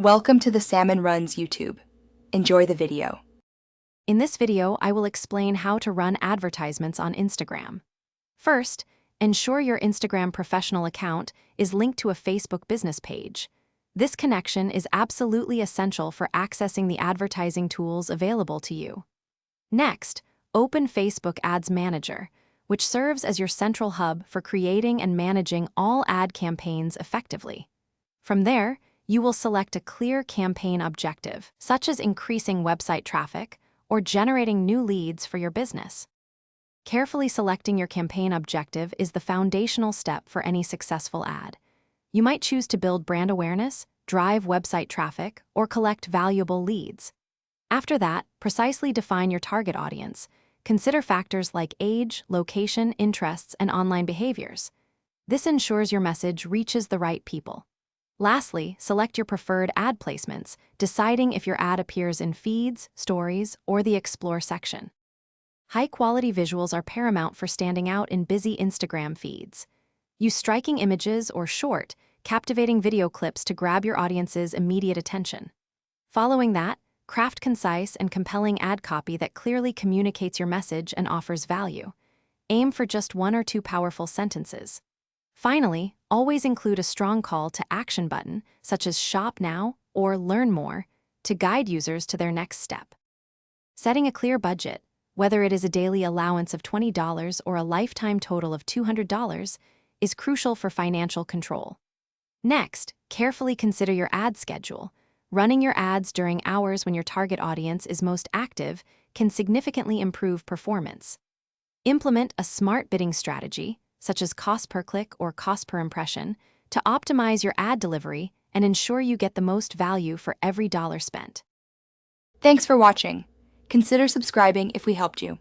Welcome to the Salmon Runs YouTube. Enjoy the video. In this video, I will explain how to run advertisements on Instagram. First, ensure your Instagram professional account is linked to a Facebook business page. This connection is absolutely essential for accessing the advertising tools available to you. Next, open Facebook Ads Manager, which serves as your central hub for creating and managing all ad campaigns effectively. From there, you will select a clear campaign objective, such as increasing website traffic or generating new leads for your business. Carefully selecting your campaign objective is the foundational step for any successful ad. You might choose to build brand awareness, drive website traffic, or collect valuable leads. After that, precisely define your target audience. Consider factors like age, location, interests, and online behaviors. This ensures your message reaches the right people. Lastly, select your preferred ad placements, deciding if your ad appears in feeds, stories, or the Explore section. High-quality visuals are paramount for standing out in busy Instagram feeds. Use striking images or short, captivating video clips to grab your audience's immediate attention. Following that, craft concise and compelling ad copy that clearly communicates your message and offers value. Aim for just 1 or 2 powerful sentences. Finally, always include a strong call to action button, such as Shop Now or Learn More, to guide users to their next step. Setting a clear budget, whether it is a daily allowance of $20 or a lifetime total of $200, is crucial for financial control. Next, carefully consider your ad schedule. Running your ads during hours when your target audience is most active can significantly improve performance. Implement a smart bidding strategy, such as cost per click or cost per impression, to optimize your ad delivery and ensure you get the most value for every dollar spent. Thanks for watching. Consider subscribing if we helped you.